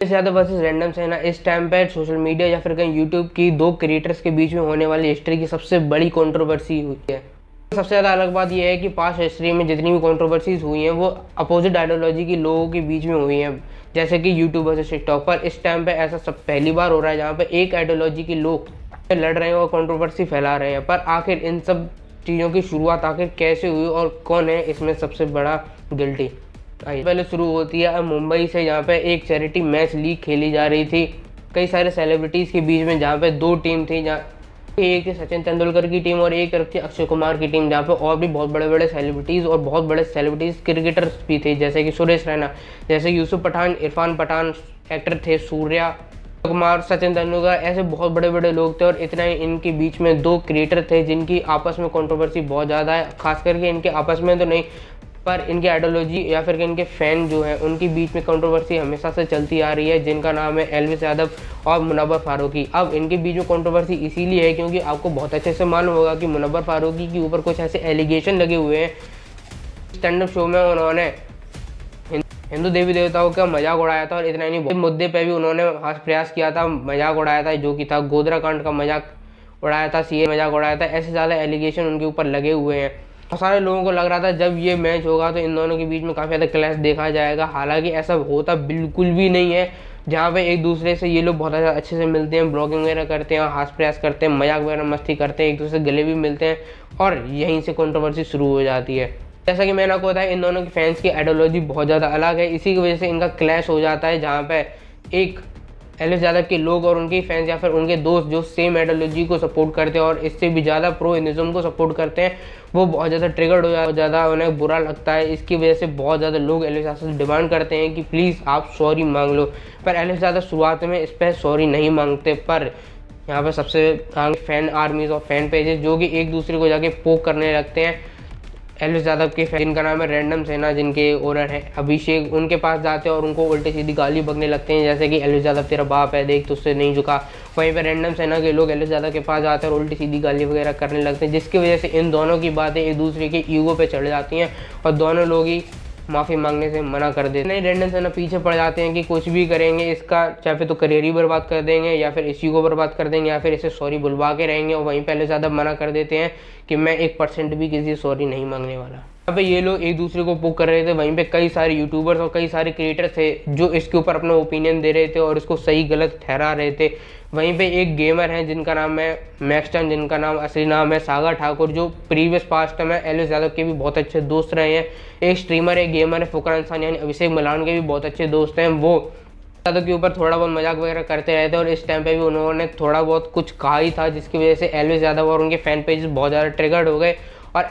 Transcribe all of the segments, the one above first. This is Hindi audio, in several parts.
एलविस यादव वर्सेस रैंडम सेना इस टाइम पे सोशल मीडिया या फिर कहीं यूट्यूब की दो क्रिएटर्स के बीच में होने वाली हिस्ट्री की सबसे बड़ी कंट्रोवर्सी हुई है। सबसे ज़्यादा अलग बात यह है कि पास्ट हिस्ट्री में जितनी भी कंट्रोवर्सीज हुई हैं वो अपोजिट आइडियोलॉजी के लोगों के बीच में हुई हैं, जैसे कि यूट्यूब वर्सेस टिकटॉक। पर इस टाइम पे ऐसा सब पहली बार हो रहा है जहाँ पे एक आइडियोलॉजी के लोग लड़ रहे हैं और कंट्रोवर्सी फैला रहे हैं। पर आखिर इन सब चीज़ों की शुरुआत आखिर कैसे हुई और कौन है इसमें सबसे बड़ा गिल्टी। पहले शुरू होती है मुंबई से, जहाँ पे एक चैरिटी मैच लीग खेली जा रही थी कई सारे सेलिब्रिटीज़ के बीच में, जहाँ पे दो टीम थी, जहाँ एक थी सचिन तेंदुलकर की टीम और एक तरफ थी अक्षय कुमार की टीम, जहाँ पे और भी बहुत बड़े बड़े सेलिब्रिटीज़ और बहुत बड़े सेलिब्रिटीज़ क्रिकेटर्स भी थे, जैसे कि सुरेश रैना, जैसे यूसुफ पठान, इरफान पठान एक्टर थे, सूर्या कुमार, सचिन तेंदुलकर, ऐसे बहुत बड़े बड़े लोग थे। और इतना ही इनके बीच में दो क्रिएटर थे जिनकी आपस में कंट्रोवर्सी बहुत ज़्यादा है, खास करके इनके आपस में तो नहीं पर इनके आइडियोलॉजी या फिर इनके फैन जो हैं उनके बीच में कंट्रोवर्सी हमेशा से चलती आ रही है, जिनका नाम है एल्विस यादव और मुनव्वर फारूकी। अब इनके बीच में कंट्रोवर्सी इसीलिए है क्योंकि आपको बहुत अच्छे से मालूम होगा कि मुनव्वर फारूकी के ऊपर कुछ ऐसे एलिगेशन लगे हुए हैं। स्टैंड अप शो में उन्होंने हिंदू देवी देवताओं का मजाक उड़ाया था और इतना ही नहीं, मुद्दे पे भी उन्होंने प्रयास किया था, मजाक उड़ाया था, जो कि था गोधरा कांड का मजाक उड़ाया था, सीए मजाक उड़ाया था। ऐसे ज़्यादा एलिगेशन उनके ऊपर लगे हुए हैं। बहुत सारे लोगों को लग रहा था जब ये मैच होगा तो इन दोनों के बीच में काफ़ी ज़्यादा क्लैश देखा जाएगा, हालांकि ऐसा होता बिल्कुल भी नहीं है। जहाँ पे एक दूसरे से ये लोग बहुत ज़्यादा अच्छे से मिलते हैं, ब्लॉगिंग वगैरह करते हैं, हास्य प्रयास करते हैं, मजाक वगैरह मस्ती करते हैं, एक दूसरे से गले भी मिलते हैं और यहीं से कंट्रोवर्सी शुरू हो जाती है। जैसा कि मैंने आपको बताया, इन दोनों के फैंस की आइडियोलॉजी बहुत ज़्यादा अलग है, इसी की वजह से इनका क्लैश हो जाता है, जहाँ पे एक एल्विस यादव के लोग और उनके फैंस या फिर उनके दोस्त जो सेम आइडियोलॉजी को सपोर्ट करते हैं और इससे भी ज़्यादा प्रो हिंदुज़म को सपोर्ट करते हैं, वो बहुत ज़्यादा ट्रिगर्ड हो जाता, ज़्यादा उन्हें बुरा लगता है। इसकी वजह से बहुत ज़्यादा लोग एल्विस यादव से डिमांड करते हैं कि प्लीज़ आप सॉरी मांग लो, पर एल्विस यादव शुरुआत में इस पर सॉरी नहीं मांगते। पर यहाँ पर सबसे आगे फैन आर्मीज और फैन पेजेस जो कि एक दूसरे को जाके पोक करने लगते हैं। एल्विस यादव के फैन जिनका नाम है रैंडम सेना, जिनके ओनर है अभिषेक, उनके पास जाते हैं और उनको उल्टी सीधी गाली बकने लगते हैं, जैसे कि एल्विस यादव तेरा बाप है, देख तुझसे नहीं झुका। वहीं पर रैंडम सेना के लोग एल्विस यादव के पास जाते हैं और उल्टी सीधी गाली वगैरह करने लगते हैं, जिसकी वजह से इन दोनों की बातें एक दूसरे के ईगो पे चढ़ जाती हैं और दोनों लोग ही माफ़ी मांगने से मना कर देते हैं। रैंडम सेना पीछे पड़ जाते हैं कि कुछ भी करेंगे इसका, चाहे फिर तो करियर ही बर्बाद कर देंगे या फिर इसी को बर्बाद कर देंगे या फिर इसे सॉरी बुलवा के रहेंगे। और वहीं पहले ज़्यादा मना कर देते हैं कि मैं 1% भी किसी सॉरी नहीं मांगने वाला। यहाँ पे ये लोग एक दूसरे को पुक कर रहे थे, वहीं पे कई सारे यूट्यूबर्स और कई सारे क्रिएटर्स थे जो इसके ऊपर अपना ओपिनियन दे रहे थे और इसको सही गलत ठहरा रहे थे। वहीं पे एक गेमर है जिनका नाम है मैक्सटन, जिनका नाम असली नाम है सागर ठाकुर, जो प्रीवियस पास्ट में एल्विस यादव के भी बहुत अच्छे दोस्त रहे हैं। एक स्ट्रीमर है, गेमर है फुकरा इंसान यानी अभिषेक मलान के भी बहुत अच्छे दोस्त हैं। वो यादव के ऊपर थोड़ा बहुत मजाक वगैरह करते रहते और इस टाइम पे भी उन्होंने थोड़ा बहुत कुछ कहा ही था, जिसकी वजह से एल्विस यादव और उनके फैन पेजेस बहुत ज़्यादा ट्रिगर्ड हो गए और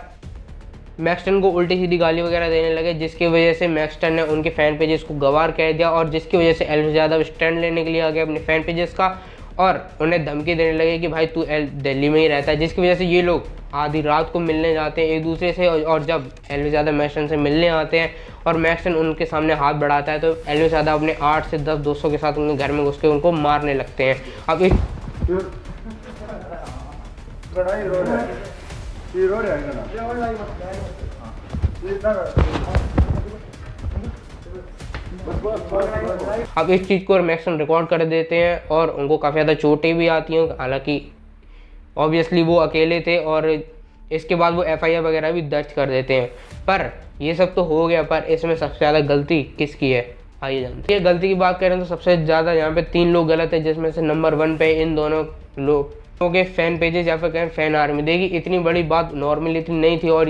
मैक्सटन को उल्टी सीधी गाली वगैरह देने लगे, जिसकी वजह से मैक्सटन ने उनके फ़ैन पेजेस को गवार कह दिया और जिसकी वजह से एल्विस यादव स्टैंड लेने के लिए आ गए अपने फ़ैन पेजेस का और उन्हें धमकी देने लगे कि भाई तू दिल्ली में ही रहता है, जिसकी वजह से ये लोग आधी रात को मिलने जाते हैं एक दूसरे से। और जब एल्विस यादव मैक्सटन से मिलने आते हैं और मैक्सटन उनके सामने हाथ बढ़ाता है तो एल्विस यादव अपने 8 से 10 दोस्तों के साथ उनके घर में घुस के उनको मारने लगते हैं। अब इस चीज़ को मैक्सटन रिकॉर्ड कर देते हैं और उनको काफ़ी ज़्यादा चोटें भी आती हैं, हालांकि ऑब्वियसली वो अकेले थे और इसके बाद वो एफआईआर वगैरह भी दर्ज कर देते हैं। पर ये सब तो हो गया, पर इसमें सबसे ज़्यादा गलती किसकी है आइए जानते हैं। ये गलती की बात करें तो सबसे ज़्यादा यहाँ पे 3 लोग गलत है, जिसमें से नंबर 1 पे इन दोनों लोगों के फैन पेजेस या फिर कहें फैन आर्मी। देखिए इतनी बड़ी बात नॉर्मली इतनी नहीं थी और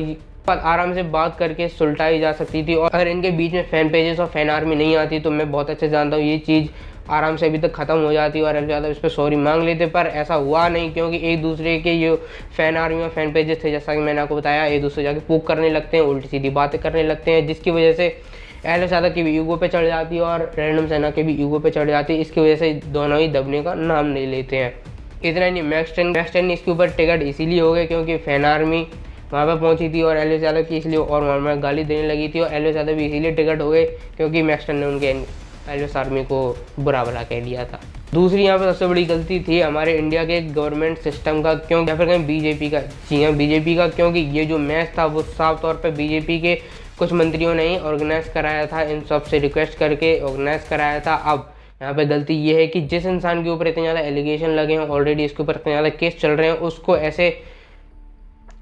आराम से बात करके सुलटाई जा सकती थी और अगर इनके बीच में फैन पेजेस और फैन आर्मी नहीं आती तो मैं बहुत अच्छे जानता हूँ ये चीज़ आराम से अभी तक ख़त्म हो जाती और एल्विस यादव इस पर सॉरी मांग लेते। पर ऐसा हुआ नहीं क्योंकि एक दूसरे के ये फैन आर्मी और फैन पेजेस थे, जैसा कि मैंने आपको बताया, एक दूसरे जाके पोक करने लगते हैं, उल्टी सीधी बातें करने लगते हैं, जिसकी वजह से एल्विस यादव की भी ईगो पे चढ़ जाती है और रैंडम सेना के भी ईगो पे चढ़ जाती है। इसकी वजह से दोनों ही दबने का नाम नहीं लेते हैं। इतना नहीं, मैक्सटन ने इसके ऊपर टिकट इसीलिए हो गए क्योंकि फैन आर्मी वहाँ पर पहुंची थी और एल्विस यादव की इसलिए और वहाँ पर गाली देने लगी थी और एल्विस यादव भी इसीलिए टिकट हो गए क्योंकि मैक्सटन ने उनके एल्विस आर्मी को बुरा भला कह दिया था। दूसरी यहाँ पर सबसे बड़ी गलती थी हमारे इंडिया के गवर्नमेंट सिस्टम का, क्यों या फिर कहीं बीजेपी का। जी हाँ, बीजेपी का, क्योंकि ये जो मैच था वो साफ तौर पर बीजेपी के कुछ मंत्रियों ने ही ऑर्गेनाइज कराया था, इन सब से रिक्वेस्ट करके ऑर्गेनाइज कराया था। अब यहाँ पे गलती ये है कि जिस इंसान के ऊपर इतने ज़्यादा एलिगेशन लगे हैं, ऑलरेडी इसके ऊपर इतने ज़्यादा केस चल रहे हैं, उसको ऐसे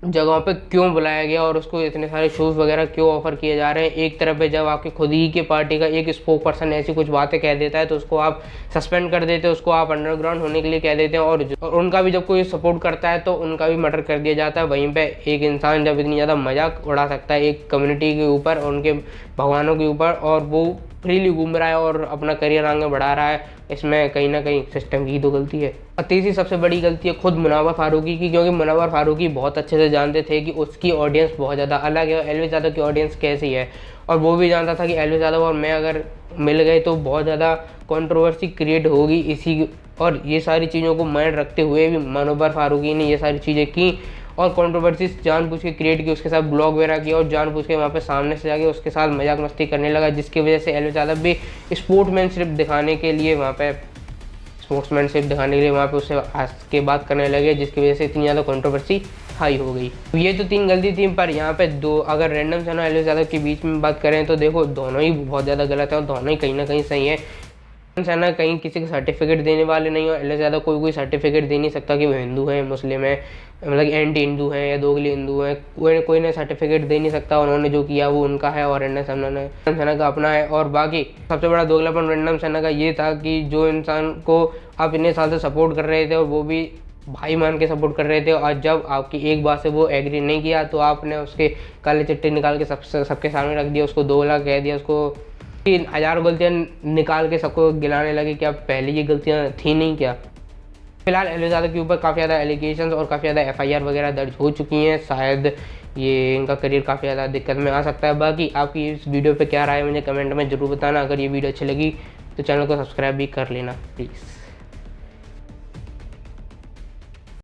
जगहों पे क्यों बुलाया गया और उसको इतने सारे शोज वगैरह क्यों ऑफर किए जा रहे हैं। एक तरफ पे जब आपकी खुद ही की पार्टी का एक स्पोक पर्सन ऐसी कुछ बातें कह देता है तो उसको आप सस्पेंड कर देते हैं, उसको आप अंडरग्राउंड होने के लिए कह देते हैं, और उनका भी जब कोई सपोर्ट करता है तो उनका भी मर्डर कर दिया जाता है। वहीं पर एक इंसान जब इतनी ज़्यादा मजाक उड़ा सकता है एक कम्युनिटी के ऊपर और उनके भगवानों के ऊपर, और वो फ्रीली घूम रहा है और अपना करियर आगे बढ़ा रहा है, इसमें कहीं ना कहीं सिस्टम की तो गलती है। और तीसरी सबसे बड़ी गलती है खुद मुनव्वर फारूकी की, क्योंकि मुनव्वर फारूकी बहुत अच्छे से जानते थे कि उसकी ऑडियंस बहुत ज़्यादा अलग है और एलविस यादव की ऑडियंस कैसी है, और वो भी जानता था कि एलविस यादव और मैं अगर मिल गए तो बहुत ज़्यादा कंट्रोवर्सी क्रिएट होगी इसी, और ये सारी चीज़ों को माइंड रखते हुए भी मुनव्वर फारूकी ने ये सारी चीज़ें की और कंट्रोवर्सी जानबूझ के क्रिएट की, उसके साथ ब्लॉग वगैरह किया और जानबूझ के वहाँ पे सामने से जाके उसके साथ मजाक मस्ती करने लगा, जिसकी वजह से एलविस यादव भी स्पोर्ट्समैनशिप दिखाने के लिए वहाँ पे उससे हंस के बात करने लगे, जिसकी वजह से इतनी ज़्यादा कंट्रोवर्सी हाई हो गई। तो ये तो 3 गलती थी, पर यहाँ पे 2 अगर रैंडम सैना और एलविस यादव के बीच में बात करें तो देखो दोनों ही बहुत ज़्यादा गलत है और दोनों ही कहीं ना कहीं सही है। सैना कहीं किसी को सर्टिफिकेट देने वाले नहीं, और एलविस यादव कोई सर्टिफिकेट दे नहीं सकता कि वो हिंदू है, मुस्लिम है, मतलब एंटी हिंदू है या दोगली हिंदू है, कोई ने सर्टिफिकेट दे नहीं सकता। उन्होंने जो किया वो उनका है और रैंडम सैना का अपना है। और बाकी सबसे बड़ा दोगलापन रैंडम सैना का ये था कि जो इंसान को आप इतने साल से सपोर्ट कर रहे थे और वो भी भाई मान के सपोर्ट कर रहे थे, और जब आपकी एक बात से वो एग्री नहीं किया तो आपने उसके काले चिट्टे निकाल के सबके सामने रख दिया, उसको दोगला कह दिया, उसको 1000 गलतियाँ निकाल के सबको गिलाने लगे कि अब पहले ये गलतियाँ थी नहीं क्या। फिलहाल एलविस यादव के ऊपर काफ़ी ज़्यादा एलिगेशंस और काफ़ी ज़्यादा FIR वगैरह दर्ज हो चुकी हैं, शायद ये इनका करियर काफ़ी ज़्यादा दिक्कत में आ सकता है। बाकी आपकी इस वीडियो पे क्या राय है मुझे कमेंट में ज़रूर बताना। अगर ये वीडियो अच्छी लगी तो चैनल को सब्सक्राइब भी कर लेना प्लीज़।